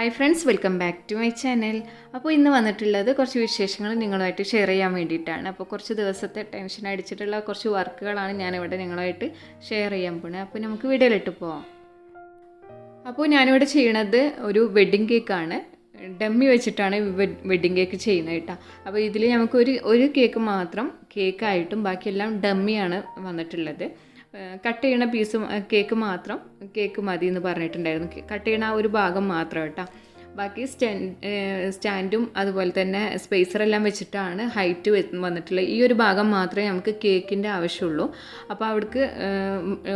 Hi friends, welcome back to my channel. അപ്പോൾ ഇന്ന് വന്നിട്ടുള്ളത് കുറച്ച് വിശേഷങ്ങൾ നിങ്ങളുമായിട്ട് ഷെയർ ചെയ്യാൻ വേണ്ടിയിട്ടാണ്. അപ്പോൾ കുറച്ച് ദിവസത്തെ ടെൻഷൻ അടിച്ചിട്ടുള്ള കുറച്ച് വർക്കുകളാണ് ഞാനിവിടെ നിങ്ങളുമായിട്ട് ഷെയർ ചെയ്യാൻ പോകുന്നത്. അപ്പോൾ നമുക്ക് വീഡിയോയിലിട്ട് പോവാം. അപ്പോൾ ഞാനിവിടെ ചെയ്യണത് ഒരു വെഡ്ഡിങ് കേക്കാണ്. ഡമ്മി വെച്ചിട്ടാണ് വെഡ്ഡിങ് കേക്ക് ചെയ്യുന്നത് കേട്ടോ. അപ്പോൾ ഇതിൽ നമുക്ക് ഒരു കേക്ക് മാത്രം കേക്കായിട്ടും ബാക്കിയെല്ലാം ഡമ്മിയാണ് വന്നിട്ടുള്ളത്. കട്ട് ചെയ്യണ പീസും കേക്ക് മാത്രം കേക്ക് മതി എന്ന് പറഞ്ഞിട്ടുണ്ടായിരുന്നു. കട്ട് ചെയ്യണ ആ ഒരു ഭാഗം മാത്രം കേട്ടോ. ബാക്കി സ്റ്റാൻഡും അതുപോലെ തന്നെ സ്പേസറെല്ലാം വെച്ചിട്ടാണ് ഹൈറ്റ് വന്നിട്ടുള്ളത്. ഈ ഒരു ഭാഗം മാത്രമേ നമുക്ക് കേക്കിൻ്റെ ആവശ്യമുള്ളൂ. അപ്പോൾ അവിടേക്ക്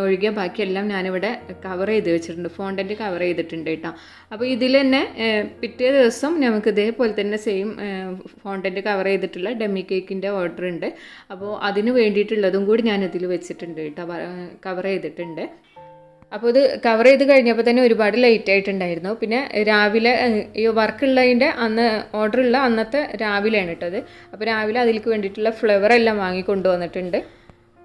ഒഴികെ ബാക്കിയെല്ലാം ഞാനിവിടെ കവർ ചെയ്ത് വെച്ചിട്ടുണ്ട്, ഫോണ്ടൻറ്റ് കവർ ചെയ്തിട്ടുണ്ട് കേട്ടോ. അപ്പോൾ ഇതിൽ തന്നെ പിറ്റേ ദിവസം നമുക്ക് ഇതേപോലെ തന്നെ സെയിം ഫോണ്ടൻറ്റ് കവർ ചെയ്തിട്ടുള്ള ഡമ്മി കേക്കിൻ്റെ ഓർഡർ ഉണ്ട്. അപ്പോൾ അതിന് വേണ്ടിയിട്ടുള്ളതും കൂടി ഞാനിതിൽ വെച്ചിട്ടുണ്ട് കേട്ടോ, കവർ ചെയ്തിട്ടുണ്ട്. അപ്പോൾ ഇത് കവർ ചെയ്ത് കഴിഞ്ഞപ്പോൾ തന്നെ ഒരുപാട് ലേറ്റ് ആയിട്ടുണ്ടായിരുന്നു. പിന്നെ രാവിലെ ഈ വർക്കുള്ളതിൻ്റെ ഓർഡറുള്ള അന്നത്തെ രാവിലെയാണ് കേട്ടത്. അപ്പോൾ രാവിലെ അതിലേക്ക് വേണ്ടിയിട്ടുള്ള ഫ്ലവർ എല്ലാം വാങ്ങി കൊണ്ടുവന്നിട്ടുണ്ട്.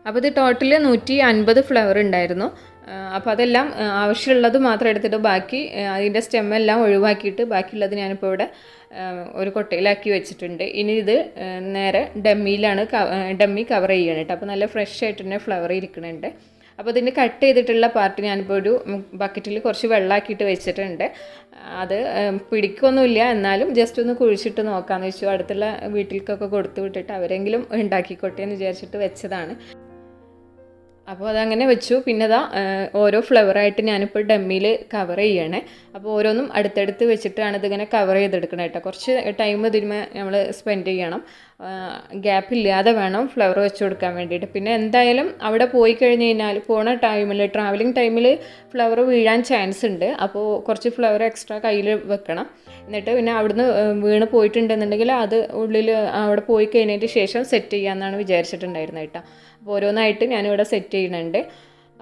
അപ്പോൾ ഇത് ടോട്ടൽ 150 ഫ്ലവർ ഉണ്ടായിരുന്നു. അപ്പോൾ അതെല്ലാം ആവശ്യമുള്ളത് മാത്രം എടുത്തിട്ട് ബാക്കി അതിൻ്റെ സ്റ്റെമ്മെല്ലാം ഒഴിവാക്കിയിട്ട് ബാക്കിയുള്ളത് ഞാനിപ്പോൾ ഇവിടെ ഒരു കൊട്ടയിലാക്കി വെച്ചിട്ടുണ്ട്. ഇനി ഇത് നേരെ ഡമ്മി കവർ ചെയ്യണം കേട്ടോ. അപ്പോൾ നല്ല ഫ്രഷ് ആയിട്ട് തന്നെ ഫ്ലവർ ഇരിക്കുന്നുണ്ട്. അപ്പോൾ ഇതിന് കട്ട് ചെയ്തിട്ടുള്ള പാർട്ട് ഞാനിപ്പോൾ ഒരു ബക്കറ്റിൽ കുറച്ച് വെള്ളമാക്കിയിട്ട് വെച്ചിട്ടുണ്ട്. അത് പിടിക്കൊന്നുമില്ല, എന്നാലും ജസ്റ്റ് ഒന്ന് കുഴിച്ചിട്ട് നോക്കാമെന്ന് വെച്ചു. അടുത്തുള്ള വീട്ടിലേക്കൊക്കെ കൊടുത്തു വിട്ടിട്ട് അവരെങ്കിലും ഉണ്ടാക്കിക്കോട്ടെ എന്ന് വിചാരിച്ചിട്ട് വെച്ചതാണ്. അപ്പോൾ അതങ്ങനെ വെച്ചു. പിന്നെ അതാ ഓരോ ഫ്ലവറായിട്ട് ഞാനിപ്പോൾ ഡമ്മിയിൽ കവർ ചെയ്യണേ. അപ്പോൾ ഓരോന്നും അടുത്തടുത്ത് വെച്ചിട്ടാണ് ഇതിങ്ങനെ കവർ ചെയ്തെടുക്കണം കേട്ടോ. കുറച്ച് ടൈം ഇതിന്മേ നമ്മൾ സ്പെൻഡ് ചെയ്യണം. ഗ്യാപ്പില്ലാതെ വേണം ഫ്ലവർ വെച്ച് കൊടുക്കാൻ വേണ്ടിയിട്ട്. പിന്നെ എന്തായാലും അവിടെ പോയി കഴിഞ്ഞ് കഴിഞ്ഞാൽ പോണ ടൈമിൽ ട്രാവലിംഗ് ടൈമിൽ ഫ്ലവർ വീഴാൻ ചാൻസ് ഉണ്ട്. അപ്പോൾ കുറച്ച് ഫ്ലവർ എക്സ്ട്രാ കയ്യിൽ വെക്കണം. എന്നിട്ട് പിന്നെ അവിടുന്ന് വീണ് പോയിട്ടുണ്ടെന്നുണ്ടെങ്കിൽ അത് ഉള്ളിൽ അവിടെ പോയി കഴിഞ്ഞതിന് ശേഷം സെറ്റ് ചെയ്യാമെന്നാണ് വിചാരിച്ചിട്ടുണ്ടായിരുന്നത് കേട്ടോ. അപ്പോൾ ഓരോന്നായിട്ട് ഞാനിവിടെ സെറ്റ് ചെയ്യുന്നുണ്ട്.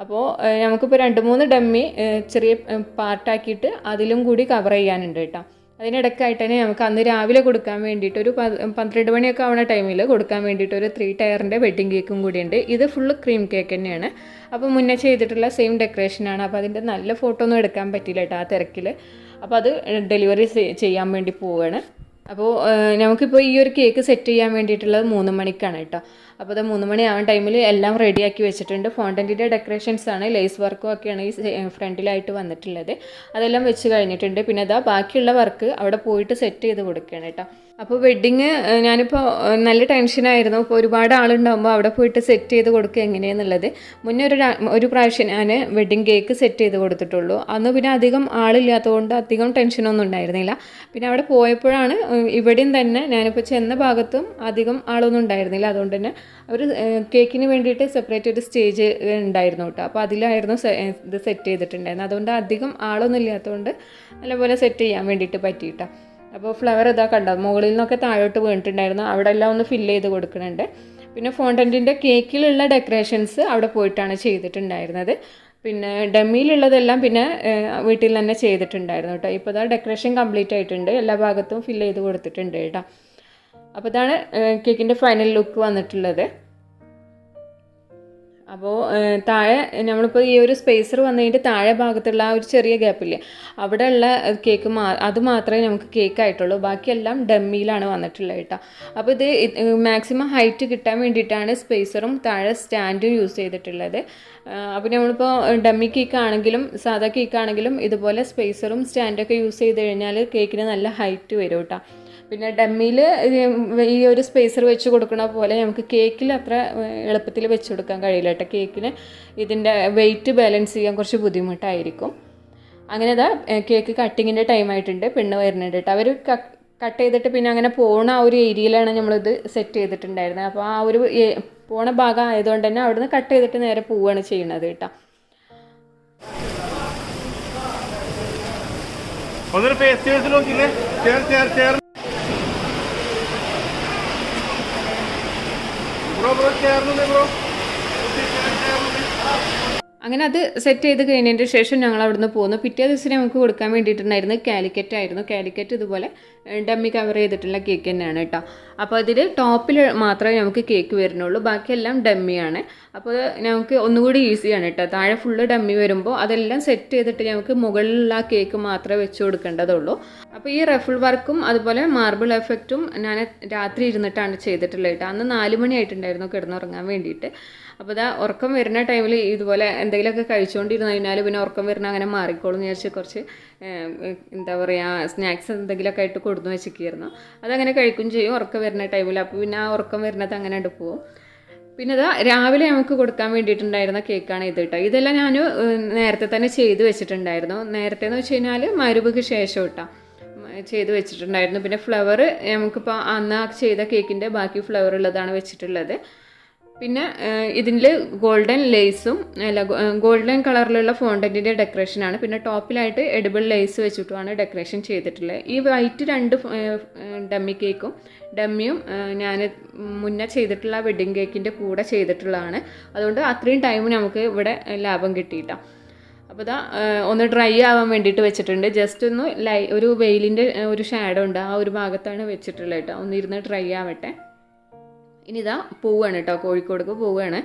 അപ്പോൾ നമുക്കിപ്പോൾ 2-3 ഡമ്മി ചെറിയ പാർട്ടാക്കിയിട്ട് അതിലും കൂടി കവർ ചെയ്യാനുണ്ട് കേട്ടോ. അതിനിടയ്ക്കായിട്ട് തന്നെ നമുക്ക് അന്ന് രാവിലെ കൊടുക്കാൻ വേണ്ടിയിട്ട് ഒരു 12 മണിയൊക്കെ ആവുന്ന ടൈമിൽ കൊടുക്കാൻ വേണ്ടിയിട്ട് ഒരു 3 ടയറിൻ്റെ വെഡ്ഡിങ് കേക്കും കൂടിയുണ്ട്. ഇത് ഫുള്ള് ക്രീം കേക്ക് തന്നെയാണ്. അപ്പോൾ മുന്നേ ചെയ്തിട്ടുള്ള സെയിം ഡെക്കറേഷനാണ്. അപ്പോൾ അതിൻ്റെ നല്ല ഫോട്ടോ ഒന്നും എടുക്കാൻ പറ്റില്ല കേട്ടോ ആ തിരക്കിൽ. അപ്പോൾ അത് ഡെലിവറി ചെയ്യാൻ വേണ്ടി പോവുകയാണ്. അപ്പോൾ നമുക്കിപ്പോൾ ഈ ഒരു കേക്ക് സെറ്റ് ചെയ്യാൻ വേണ്ടിയിട്ടുള്ളത് 3 മണിക്കാണ് കേട്ടോ. അപ്പോൾ അത് 3 മണി ആവുന്ന ടൈമിൽ എല്ലാം റെഡിയാക്കി വെച്ചിട്ടുണ്ട്. ഫോണ്ടൻറ്റിൻ്റെ ഡെക്കറേഷൻസാണ്, ലേസ് വർക്കും ഒക്കെയാണ് ഈ ഫ്രണ്ടിലായിട്ട് വന്നിട്ടുള്ളത്. അതെല്ലാം വെച്ച് കഴിഞ്ഞിട്ടുണ്ട്. പിന്നെ അതാ ബാക്കിയുള്ള വർക്ക് അവിടെ പോയിട്ട് സെറ്റ് ചെയ്ത് കൊടുക്കുകയാണ് കേട്ടോ. അപ്പോൾ വെഡ്ഡിങ് ഞാനിപ്പോൾ നല്ല ടെൻഷനായിരുന്നു. ഇപ്പോൾ ഒരുപാട് ആളുണ്ടാകുമ്പോൾ അവിടെ പോയിട്ട് സെറ്റ് ചെയ്ത് കൊടുക്കുക എങ്ങനെയാണെന്നുള്ളത്. മുന്നേ ഒരു പ്രാവശ്യം ഞാൻ വെഡ്ഡിങ് കേക്ക് സെറ്റ് ചെയ്ത് കൊടുത്തിട്ടുള്ളൂ. അന്ന് പിന്നെ അധികം ആളില്ലാത്തതുകൊണ്ട് അധികം ടെൻഷനൊന്നും ഉണ്ടായിരുന്നില്ല. പിന്നെ അവിടെ പോയപ്പോഴാണ് ഇവിടെയും തന്നെ ഞാനിപ്പോൾ ചെന്ന ഭാഗത്തും അധികം ആളൊന്നും ഉണ്ടായിരുന്നില്ല. അതുകൊണ്ട് തന്നെ അവർ കേക്കിന് വേണ്ടിയിട്ട് സെപ്പറേറ്റ് ഒരു സ്റ്റേജ് ഉണ്ടായിരുന്നു കേട്ടോ. അപ്പോൾ അതിലായിരുന്നു ഇത് സെറ്റ് ചെയ്തിട്ടുണ്ടായിരുന്നത്. അതുകൊണ്ട് അധികം ആളൊന്നും ഇല്ലാത്തതുകൊണ്ട് നല്ലപോലെ സെറ്റ് ചെയ്യാൻ വേണ്ടിയിട്ട് പറ്റിയിട്ടാണ്. അപ്പോൾ ഫ്ലവർ ഇതാ കണ്ടോ, മുകളിൽ നിന്നൊക്കെ താഴോട്ട് വീണിട്ടുണ്ടായിരുന്നു. അവിടെ എല്ലാം ഒന്ന് ഫില്ല് ചെയ്ത് കൊടുക്കുന്നുണ്ട്. പിന്നെ ഫോണ്ടൻറ്റിൻ്റെ കേക്കിലുള്ള ഡെക്കറേഷൻസ് അവിടെ പോയിട്ടാണ് ചെയ്തിട്ടുണ്ടായിരുന്നത്. പിന്നെ ഡമ്മിയിലുള്ളതെല്ലാം പിന്നെ വീട്ടിൽ തന്നെ ചെയ്തിട്ടുണ്ടായിരുന്നു കേട്ടോ. ഇപ്പോൾ ഇതാ ഡെക്കറേഷൻ കംപ്ലീറ്റ് ആയിട്ടുണ്ട്. എല്ലാ ഭാഗത്തും ഫില്ല് ചെയ്ത് കൊടുത്തിട്ടുണ്ട് കേട്ടോ. അപ്പോൾ ഇതാണ് കേക്കിൻ്റെ ഫൈനൽ ലുക്ക് വന്നിട്ടുള്ളത്. അപ്പോൾ താഴെ നമ്മളിപ്പോൾ ഈ ഒരു സ്പേസർ വന്നതിൻ്റെ താഴെ ഭാഗത്തുള്ള ആ ഒരു ചെറിയ ഗ്യാപ്പില്ലേ, അവിടെ ഉള്ള കേക്ക് അത് മാത്രമേ നമുക്ക് കേക്കായിട്ടുള്ളൂ. ബാക്കിയെല്ലാം ഡമ്മിയിലാണ് വന്നിട്ടുള്ളത് കേട്ടോ. അപ്പോൾ ഇത് മാക്സിമം ഹൈറ്റ് കിട്ടാൻ വേണ്ടിയിട്ടാണ് സ്പേസറും താഴെ സ്റ്റാൻഡും യൂസ് ചെയ്തിട്ടുള്ളത്. അപ്പോൾ നമ്മളിപ്പോൾ ഡമ്മി കേക്കാണെങ്കിലും സാധാ കേക്കാണെങ്കിലും ഇതുപോലെ സ്പേസറും സ്റ്റാൻഡൊക്കെ യൂസ് ചെയ്ത് കഴിഞ്ഞാൽ കേക്കിന് നല്ല ഹൈറ്റ് വരും കേട്ടോ. പിന്നെ ഡമ്മിയിൽ ഈ ഒരു സ്പേസർ വെച്ച് കൊടുക്കണ പോലെ നമുക്ക് കേക്കിൽ അത്ര എളുപ്പത്തിൽ വെച്ച് കൊടുക്കാൻ കഴിയില്ല കേട്ടോ. കേക്കിന് ഇതിൻ്റെ വെയിറ്റ് ബാലൻസ് ചെയ്യാൻ കുറച്ച് ബുദ്ധിമുട്ടായിരിക്കും. അങ്ങനെ ഇതാ കേക്ക് കട്ടിങ്ങിൻ്റെ ടൈം ആയിട്ടുണ്ട്. പെണ്ണ് വരുന്നുണ്ട് കേട്ടോ. അവർ കട്ട് ചെയ്തിട്ട് പിന്നെ അങ്ങനെ പോണ ആ ഒരു ഏരിയയിലാണ് നമ്മളിത് സെറ്റ് ചെയ്തിട്ടുണ്ടായിരുന്നത്. അപ്പോൾ ആ ഒരു പോണ ഭാഗം ആയതുകൊണ്ട് തന്നെ അവിടുന്ന് കട്ട് ചെയ്തിട്ട് നേരെ പോവുകയാണ് ചെയ്യുന്നത് കേട്ടോ. അങ്ങനെ അത് സെറ്റ് ചെയ്ത് കഴിഞ്ഞതിൻ്റെ ശേഷം ഞങ്ങൾ അവിടുന്ന് പോന്നു. പിറ്റേ ദിവസം നമുക്ക് കൊടുക്കാൻ വേണ്ടിയിട്ടുണ്ടായിരുന്നു കാലിക്കറ്റ് ആയിരുന്നു. കാലിക്കറ്റ് ഇതുപോലെ ഡമ്മി കവർ ചെയ്തിട്ടുള്ള കേക്ക് തന്നെയാണ് കേട്ടോ. അപ്പോൾ അതിൽ ടോപ്പിൽ മാത്രമേ നമുക്ക് കേക്ക് വരുന്നുള്ളൂ, ബാക്കിയെല്ലാം ഡമ്മിയാണ്. അപ്പോൾ നമുക്ക് ഒന്നുകൂടി ഈസിയാണ് കേട്ടോ. താഴെ ഫുള്ള് ഡമ്മി വരുമ്പോൾ അതെല്ലാം സെറ്റ് ചെയ്തിട്ട് നമുക്ക് മുകളിലുള്ള ആ കേക്ക് മാത്രമേ വെച്ച് കൊടുക്കേണ്ടതുള്ളൂ. അപ്പോൾ ഈ റഫിൾ വർക്കും അതുപോലെ മാർബിൾ എഫക്റ്റും ഞാൻ രാത്രി ഇരുന്നിട്ടാണ് ചെയ്തിട്ടുള്ളത് കേട്ടോ. അന്ന് 4 മണി ആയിട്ടുണ്ടായിരുന്നു കിടന്നുറങ്ങാൻ വേണ്ടിയിട്ട്. അപ്പോൾ ഇതാ ഉറക്കം വരുന്ന ടൈമിൽ ഇതുപോലെ എന്തെങ്കിലുമൊക്കെ കഴിച്ചുകൊണ്ടിരുന്നു കഴിഞ്ഞാൽ പിന്നെ ഉറക്കം വരുന്ന അങ്ങനെ മാറിക്കോളും എന്ന് വിചാരിച്ച് കുറച്ച് എന്താ പറയുക സ്നാക്സ് എന്തെങ്കിലുമൊക്കെ ആയിട്ട് കൊടുത്തു വെച്ചിരിക്കുന്നു. അതങ്ങനെ കഴിക്കും ചെയ്യും ഉറക്കം വരുന്ന ടൈമിൽ. അപ്പോൾ പിന്നെ ആ ഉറക്കം വരുന്നത് അങ്ങനെ ഉണ്ട് പോകും. പിന്നെ ഇതാ രാവിലെ നമുക്ക് കൊടുക്കാൻ വേണ്ടിയിട്ടുണ്ടായിരുന്ന കേക്കാണ് ഇത് കേട്ടോ. ഇതെല്ലാം ഞാൻ നേരത്തെ തന്നെ ചെയ്ത് വെച്ചിട്ടുണ്ടായിരുന്നു. നേരത്തെ എന്ന് വെച്ച് കഴിഞ്ഞാൽ മഗ്‌രിബിക്ക് ശേഷം കേട്ടോ ചെയ്ത് വെച്ചിട്ടുണ്ടായിരുന്നു. പിന്നെ ഫ്ലവർ നമുക്കിപ്പോൾ അന്ന് ചെയ്ത കേക്കിൻ്റെ ബാക്കി ഫ്ലവർ ഉള്ളതാണ് വെച്ചിട്ടുള്ളത്. പിന്നെ ഇതിൽ ഗോൾഡൻ ലേസും ഗോൾഡൻ കളറിലുള്ള ഫോണ്ടൻറ്റിൻ്റെ ഡെക്കറേഷനാണ്. പിന്നെ ടോപ്പിലായിട്ട് എഡിബിൾ ലേസ് വെച്ചിട്ടുമാണ് ഡെക്കറേഷൻ ചെയ്തിട്ടുള്ളത്. ഈ വൈറ്റ് 2 ഡമ്മി കേക്കും ഡമ്മിയും ഞാൻ മുന്നേ ചെയ്തിട്ടുള്ള വെഡ്ഡിങ് കേക്കിൻ്റെ കൂടെ ചെയ്തിട്ടുള്ളതാണ്. അതുകൊണ്ട് അത്രയും ടൈം നമുക്ക് ഇവിടെ ലാഭം കിട്ടിയിട്ടാണ്. അപ്പോൾ ഇതാ ഒന്ന് ഡ്രൈ ആവാൻ വേണ്ടിയിട്ട് വെച്ചിട്ടുണ്ട്. ജസ്റ്റ് ഒന്ന് ഒരു വെയിലിൻ്റെ ഒരു ഷാഡോ ഉണ്ട്, ആ ഒരു ഭാഗത്താണ് വെച്ചിട്ടുള്ളത് കേട്ടോ. ഒന്ന് ഇരുന്ന് ഡ്രൈ ആവട്ടെ. ഇനി ഇതാ പോവുകയാണ് കേട്ടോ, കോഴിക്കോടേക്ക് പോവുകയാണ്.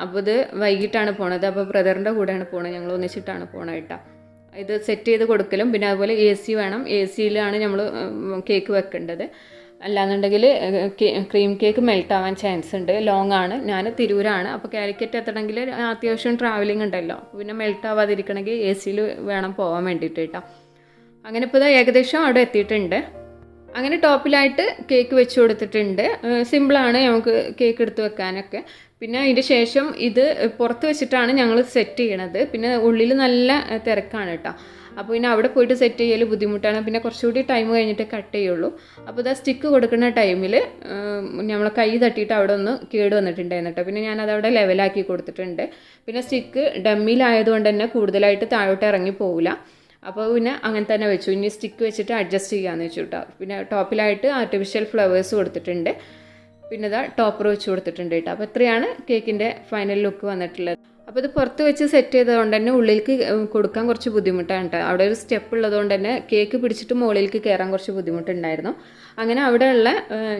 അപ്പോൾ ഇത് വൈകിട്ടാണ് പോണത്. അപ്പോൾ ബ്രദറിൻ്റെ കൂടെയാണ് പോണത്, ഞങ്ങൾ ഒന്നിച്ചിട്ടാണ് പോണത് കേട്ടോ. ഇത് സെറ്റ് ചെയ്ത് കൊടുക്കലും പിന്നെ അതുപോലെ AC വേണം. AC-യിലാണ് നമ്മൾ കേക്ക് വെക്കേണ്ടത്. അല്ലാന്നുണ്ടെങ്കിൽ ക്രീം കേക്ക് മെൽറ്റ് ആവാൻ ചാൻസ് ഉണ്ട്. ലോങ് ആണ്, ഞാൻ തിരൂരാണ്. അപ്പോൾ കാലിക്കറ്റ് എത്തണമെങ്കിൽ അത്യാവശ്യം ട്രാവലിംഗ് ഉണ്ടല്ലോ, പിന്നെ മെൽറ്റ് ആവാതിരിക്കണമെങ്കിൽ AC-യിൽ വേണം പോകാൻ വേണ്ടിയിട്ട് കേട്ടോ. അങ്ങനെ ഇപ്പോൾ ഇത് ഏകദേശം അവിടെ എത്തിയിട്ടുണ്ട്. അങ്ങനെ ടോപ്പിലായിട്ട് കേക്ക് വെച്ച് കൊടുത്തിട്ടുണ്ട്. സിമ്പിളാണ് നമുക്ക് കേക്ക് എടുത്ത് വെക്കാനൊക്കെ. പിന്നെ അതിൻ്റെ ശേഷം ഇത് പുറത്ത് വെച്ചിട്ടാണ് ഞങ്ങൾ സെറ്റ് ചെയ്യണത്. പിന്നെ ഉള്ളിൽ നല്ല തിരക്കാണ് കേട്ടോ. അപ്പോൾ പിന്നെ അവിടെ പോയിട്ട് സെറ്റ് ചെയ്യൽ ബുദ്ധിമുട്ടാണ്. പിന്നെ കുറച്ചുകൂടി ടൈം കഴിഞ്ഞിട്ട് കട്ട് ചെയ്യുള്ളൂ. അപ്പോൾ ഇതാ സ്റ്റിക്ക് കൊടുക്കുന്ന ടൈമിൽ നമ്മളെ കൈ തട്ടിയിട്ട് അവിടെ ഒന്ന് കേട് വന്നിട്ടുണ്ടായിരുന്നു കേട്ടോ. പിന്നെ ഞാനതവിടെ ലെവലാക്കി കൊടുത്തിട്ടുണ്ട്. പിന്നെ സ്റ്റിക്ക് ഡമ്മിയിലായതുകൊണ്ട് തന്നെ കൂടുതലായിട്ട് താഴോട്ട് ഇറങ്ങി പോവില്ല. അപ്പോൾ പിന്നെ അങ്ങനെ തന്നെ വെച്ചു. ഇനി സ്റ്റിക്ക് വെച്ചിട്ട് അഡ്ജസ്റ്റ് ചെയ്യാമെന്ന് വെച്ചു കേട്ടോ. പിന്നെ ടോപ്പിലായിട്ട് ആർട്ടിഫിഷ്യൽ ഫ്ലവേഴ്സ് കൊടുത്തിട്ടുണ്ട്. പിന്നെ ഇതാ ടോപ്പർ വെച്ച് കൊടുത്തിട്ടുണ്ട് കേട്ടോ. അപ്പോൾ ഇത്രയാണ് കേക്കിൻ്റെ ഫൈനൽ ലുക്ക് വന്നിട്ടുള്ളത്. അപ്പോൾ ഇത് പുറത്ത് വെച്ച് സെറ്റ് ചെയ്തതുകൊണ്ട് തന്നെ ഉള്ളിലേക്ക് കൊടുക്കാൻ കുറച്ച് ബുദ്ധിമുട്ടാണ് കേട്ടോ. അവിടെ ഒരു സ്റ്റെപ്പ് ഉള്ളതുകൊണ്ട് തന്നെ കേക്ക് പിടിച്ചിട്ട് മുകളിലേക്ക് കയറാൻ കുറച്ച് ബുദ്ധിമുട്ടുണ്ടായിരുന്നു. അങ്ങനെ അവിടെയുള്ള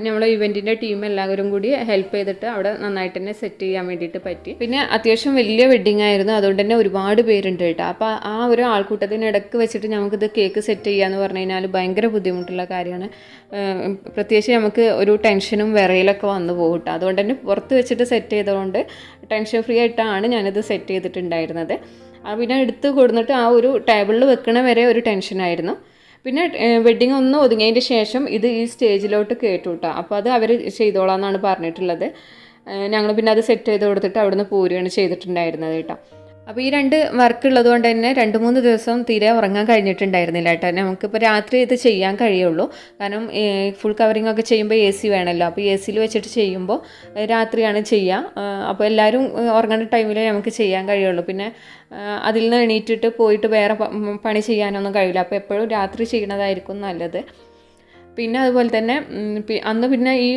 നമ്മളെ ഇവൻറ്റിൻ്റെ ടീം എല്ലാവരും കൂടി ഹെൽപ്പ് ചെയ്തിട്ട് അവിടെ നന്നായിട്ട് തന്നെ സെറ്റ് ചെയ്യാൻ വേണ്ടിയിട്ട് പറ്റി. പിന്നെ അത്യാവശ്യം വലിയ വെഡ്ഡിങ് ആയിരുന്നു, അതുകൊണ്ട് തന്നെ ഒരുപാട് പേരുണ്ട് കേട്ടോ. അപ്പോൾ ആ ഒരു ആൾക്കൂട്ടത്തിനിടക്ക് വെച്ചിട്ട് നമുക്കിത് കേക്ക് സെറ്റ് ചെയ്യാന്ന് പറഞ്ഞു കഴിഞ്ഞാൽ ഭയങ്കര ബുദ്ധിമുട്ടുള്ള കാര്യമാണ്. പ്രത്യേകിച്ച് നമുക്ക് ഒരു ടെൻഷനും വിറയിലൊക്കെ വന്നു പോകും കേട്ടോ. അതുകൊണ്ട് തന്നെ പുറത്ത് വെച്ചിട്ട് സെറ്റ് ചെയ്തതുകൊണ്ട് ടെൻഷൻ ഫ്രീ ആയിട്ടാണ് ഞാനിത് സെറ്റ് ചെയ്തിട്ടുണ്ടായിരുന്നത്. പിന്നെ എടുത്ത് കൊടുത്തിട്ട് ആ ഒരു ടേബിളിൽ വെക്കണ വരെ ഒരു ടെൻഷനായിരുന്നു. പിന്നെ വെഡ്ഡിങ് ഒന്ന് ഒതുങ്ങിയതിൻ്റെ ശേഷം ഇത് ഈ സ്റ്റേജിലോട്ട് കേട്ടു കേട്ടോ. അപ്പോൾ അത് അവർ ചെയ്തോളാം എന്നാണ് പറഞ്ഞിട്ടുള്ളത്. ഞങ്ങൾ പിന്നെ അത് സെറ്റ് ചെയ്ത് കൊടുത്തിട്ട് അവിടുന്ന് പോരുകയാണ് ചെയ്തിട്ടുണ്ടായിരുന്നത് കേട്ടോ. അപ്പോൾ ഈ 2 വർക്ക് ഉള്ളതുകൊണ്ട് തന്നെ 2-3 ദിവസം തീരെ ഉറങ്ങാൻ കഴിഞ്ഞിട്ടുണ്ടായിരുന്നില്ല കേട്ടോ. നമുക്കിപ്പോൾ രാത്രി ഇത് ചെയ്യാൻ കഴിയുള്ളൂ. കാരണം ഫുൾ കവറിങ് ഒക്കെ ചെയ്യുമ്പോൾ AC വേണമല്ലോ. അപ്പോൾ AC-യിൽ വെച്ചിട്ട് ചെയ്യുമ്പോൾ രാത്രിയാണ് ചെയ്യുക. അപ്പോൾ എല്ലാവരും ഉറങ്ങുന്ന ടൈമിൽ നമുക്ക് ചെയ്യാൻ കഴിയുള്ളൂ. പിന്നെ അതിൽ നിന്ന് എണീറ്റിട്ട് പോയിട്ട് വേറെ പണി ചെയ്യാനൊന്നും കഴിയില്ല. അപ്പോൾ എപ്പോഴും രാത്രി ചെയ്യണതായിരിക്കും നല്ലത്. പിന്നെ അതുപോലെ തന്നെ അന്ന് പിന്നെ ഈ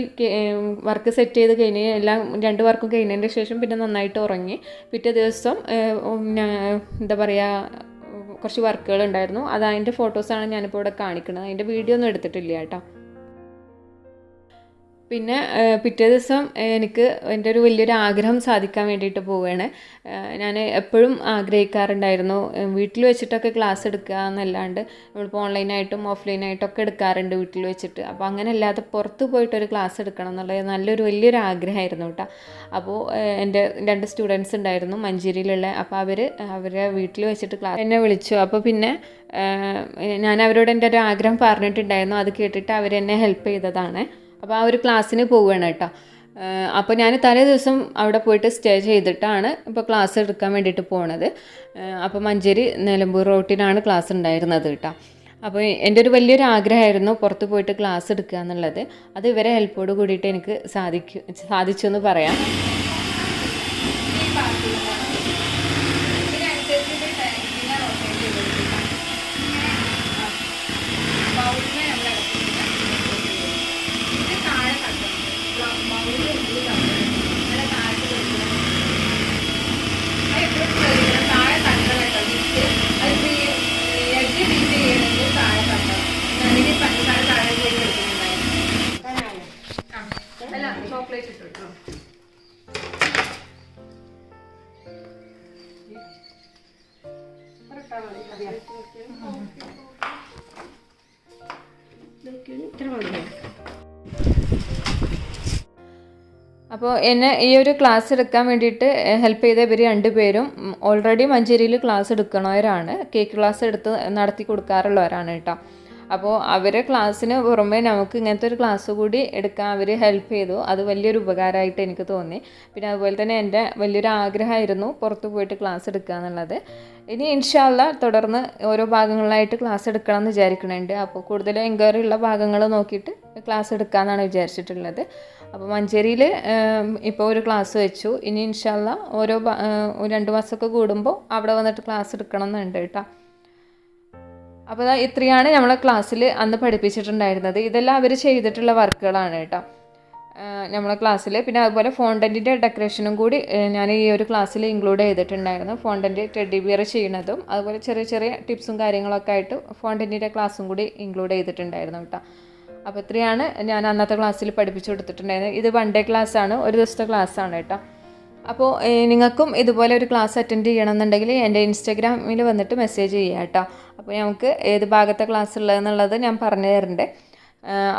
വർക്ക് സെറ്റ് ചെയ്ത് കഴിഞ്ഞ് എല്ലാം 2 വർക്കും കഴിഞ്ഞതിൻ്റെ ശേഷം പിന്നെ നന്നായിട്ട് ഉറങ്ങി. പിറ്റേ ദിവസം എന്താ പറയുക കുറച്ച് വർക്കുകൾ ഉണ്ടായിരുന്നു. അതിൻ്റെ ഫോട്ടോസാണ് ഞാനിപ്പോൾ ഇവിടെ കാണിക്കുന്നത്. അതിൻ്റെ വീഡിയോ ഒന്നും എടുത്തിട്ടില്ല കേട്ടോ. പിന്നെ പിറ്റേ ദിവസം എനിക്ക് എൻ്റെ ഒരു വലിയൊരു ആഗ്രഹം സാധിക്കാൻ വേണ്ടിയിട്ട് പോവുകയാണ്. ഞാൻ എപ്പോഴും ആഗ്രഹിക്കാറുണ്ടായിരുന്നു വീട്ടിൽ വെച്ചിട്ടൊക്കെ ക്ലാസ് എടുക്കുക എന്നല്ലാണ്ട് നമ്മളിപ്പോൾ ഓൺലൈനായിട്ടും ഓഫ്ലൈനായിട്ടൊക്കെ എടുക്കാറുണ്ട് വീട്ടിൽ വെച്ചിട്ട്. അപ്പോൾ അങ്ങനെ അല്ലാതെ പുറത്ത് പോയിട്ടൊരു ക്ലാസ് എടുക്കണം എന്നുള്ളത് വലിയൊരു ആഗ്രഹമായിരുന്നു കേട്ടോ. അപ്പോൾ എൻ്റെ 2 സ്റ്റുഡൻസ് ഉണ്ടായിരുന്നു മഞ്ചേരിയിലുള്ള. അപ്പോൾ അവരെ വീട്ടിൽ വെച്ചിട്ട് ക്ലാസ് എന്നെ വിളിച്ചു. അപ്പോൾ പിന്നെ ഞാൻ അവരോട് എൻ്റെ ഒരു ആഗ്രഹം പറഞ്ഞിട്ടുണ്ടായിരുന്നു. അത് കേട്ടിട്ട് അവരെന്നെ ഹെൽപ്പ് ചെയ്തതാണ്. അപ്പോൾ ആ ഒരു ക്ലാസ്സിന് പോവുകയാണ് കേട്ടോ. അപ്പോൾ ഞാൻ തലേ ദിവസം അവിടെ പോയിട്ട് സ്റ്റേ ചെയ്തിട്ടാണ് ഇപ്പോൾ ക്ലാസ് എടുക്കാൻ വേണ്ടിയിട്ട് പോണത്. അപ്പോൾ മഞ്ചേരി നിലമ്പൂർ റോട്ടിനാണ് ക്ലാസ് ഉണ്ടായിരുന്നത് കേട്ടോ. അപ്പോൾ എൻ്റെ ഒരു വലിയൊരു ആഗ്രഹമായിരുന്നു പുറത്ത് പോയിട്ട് ക്ലാസ് എടുക്കുക എന്നുള്ളത്. അത് ഇവരെ ഹെൽപ്പോട് കൂടിയിട്ട് എനിക്ക് സാധിച്ചു എന്ന് പറയാം. അപ്പോൾ എന്നെ ഈ ഒരു ക്ലാസ് എടുക്കാൻ വേണ്ടിയിട്ട് ഹെൽപ്പ് ചെയ്ത ഇവർ രണ്ടുപേരും ഓൾറെഡി മഞ്ചേരിയിൽ ക്ലാസ് എടുക്കണവരാണ്, കേക്ക് ക്ലാസ് എടുത്ത് നടത്തി കൊടുക്കാറുള്ളവരാണ് കേട്ടോ. അപ്പോൾ അവരെ ക്ലാസ്സിന് പുറമെ നമുക്ക് ഇങ്ങനത്തെ ഒരു ക്ലാസ് കൂടി എടുക്കാൻ അവർ ഹെൽപ്പ് ചെയ്തു. അത് വലിയൊരു ഉപകാരമായിട്ട് എനിക്ക് തോന്നി. പിന്നെ അതുപോലെ തന്നെ എൻ്റെ വലിയൊരു ആഗ്രഹമായിരുന്നു പുറത്ത് പോയിട്ട് ക്ലാസ് എടുക്കുക എന്നുള്ളത്. ഇനി ഇൻഷാ അല്ലാഹ് തുടർന്ന് ഓരോ ഭാഗങ്ങളായിട്ട് ക്ലാസ് എടുക്കണം എന്ന് വിചാരിക്കുന്നുണ്ട്. അപ്പോൾ കൂടുതൽ എൻക്വയറി ഉള്ള ഭാഗങ്ങൾ നോക്കിയിട്ട് ക്ലാസ് എടുക്കാമെന്നാണ് വിചാരിച്ചിട്ടുള്ളത്. അപ്പോൾ മഞ്ചേരിയിൽ ഇപ്പോൾ ഒരു ക്ലാസ് വെച്ചു. ഇനി ഇൻഷാ അല്ലാഹ് ഓരോ 2 മാസമൊക്കെ കൂടുമ്പോൾ അവിടെ വന്നിട്ട് ക്ലാസ് എടുക്കണം എന്നുണ്ട് കേട്ടോ. അപ്പോൾ ഇത്രയാണ് നമ്മളെ ക്ലാസ്സിൽ അന്ന് പഠിപ്പിച്ചിട്ടുണ്ടായിരുന്നത്. ഇതെല്ലാം അവർ ചെയ്തിട്ടുള്ള വർക്കുകളാണ് കേട്ടോ നമ്മളെ ക്ലാസ്സിൽ. പിന്നെ അതുപോലെ ഫോണ്ടൻറ്റിൻ്റെ ഡെക്കറേഷനും കൂടി ഞാൻ ഈ ഒരു ക്ലാസ്സിൽ ഇൻക്ലൂഡ് ചെയ്തിട്ടുണ്ടായിരുന്നു. ഫോണ്ടൻറ്റ് ടെഡി ബിയർ ചെയ്യണതും അതുപോലെ ചെറിയ ചെറിയ ടിപ്സും കാര്യങ്ങളൊക്കെ ആയിട്ട് ഫോണ്ടൻറ്റിൻ്റെ ക്ലാസ്സും കൂടി ഇൻക്ലൂഡ് ചെയ്തിട്ടുണ്ടായിരുന്നു കേട്ടോ. അപ്പോൾ ഇത്രയാണ് ഞാൻ അന്നത്തെ ക്ലാസ്സിൽ പഠിപ്പിച്ചു കൊടുത്തിട്ടുണ്ടായിരുന്നത്. ഇത് 1 ഡേ ക്ലാസ്സാണ്, ഒരു ദിവസത്തെ ക്ലാസ്സാണ് കേട്ടോ. അപ്പോൾ നിങ്ങൾക്കും ഇതുപോലെ ഒരു ക്ലാസ് അറ്റൻഡ് ചെയ്യണമെന്നുണ്ടെങ്കിൽ എൻ്റെ ഇൻസ്റ്റാഗ്രാമിൽ വന്നിട്ട് മെസ്സേജ് ചെയ്യുക കേട്ടോ. അപ്പോൾ നമുക്ക് ഏത് ഭാഗത്തെ ക്ലാസ് ഉള്ളതെന്നുള്ളത് ഞാൻ പറഞ്ഞു തരുന്നുണ്ട്.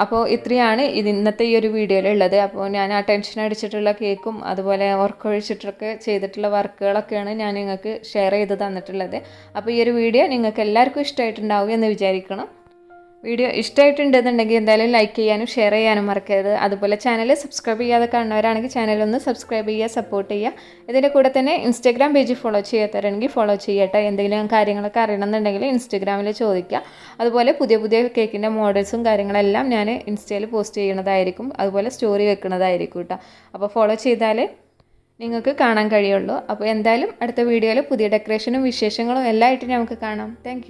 അപ്പോൾ ഇത്രയാണ് ഇന്നത്തെ ഈ ഒരു വീഡിയോയിലുള്ളത്. അപ്പോൾ ഞാൻ ആ ടെൻഷൻ അടിച്ചിട്ടുള്ള കേക്കും അതുപോലെ ഉറക്കൊഴിച്ചിട്ടൊക്കെ ചെയ്തിട്ടുള്ള വർക്കുകളൊക്കെയാണ് ഞാൻ നിങ്ങൾക്ക് ഷെയർ ചെയ്ത് തന്നിട്ടുള്ളത്. അപ്പോൾ ഈ ഒരു വീഡിയോ നിങ്ങൾക്ക് എല്ലാവർക്കും ഇഷ്ടമായിട്ടുണ്ടാവും എന്ന് വിചാരിക്കണം. വീഡിയോ ഇഷ്ടമായിട്ടുണ്ടെന്നുണ്ടെങ്കിൽ എന്തായാലും ലൈക്ക് ചെയ്യാനും ഷെയർ ചെയ്യാനും മറക്കരുത്. അതുപോലെ ചാനൽ സബ്സ്ക്രൈബ് ചെയ്യാതെ കാണുന്നവരാണെങ്കിൽ ചാനലൊന്ന് സബ്സ്ക്രൈബ് ചെയ്യുക, സപ്പോർട്ട് ചെയ്യുക. ഇതിൻ്റെ കൂടെ തന്നെ ഇൻസ്റ്റാഗ്രാം പേജ് ഫോളോ ചെയ്യാത്തവരാണെങ്കിൽ ഫോളോ ചെയ്യട്ടെ. എന്തെങ്കിലും കാര്യങ്ങളൊക്കെ അറിയണമെന്നുണ്ടെങ്കിൽ ഇൻസ്റ്റാഗ്രാമിൽ ചോദിക്കുക. അതുപോലെ പുതിയ പുതിയ കേക്കിൻ്റെ മോഡൽസും കാര്യങ്ങളെല്ലാം ഞാൻ ഇൻസ്റ്റയിൽ പോസ്റ്റ് ചെയ്യുന്നതായിരിക്കും, അതുപോലെ സ്റ്റോറി വെക്കുന്നതായിരിക്കും കേട്ടോ. അപ്പോൾ ഫോളോ ചെയ്താൽ നിങ്ങൾക്ക് കാണാൻ കഴിയുള്ളൂ. അപ്പോൾ എന്തായാലും അടുത്ത വീഡിയോയിൽ പുതിയ ഡെക്കറേഷനും വിശേഷങ്ങളും എല്ലാം ആയിട്ട് നമുക്ക് കാണാം. താങ്ക്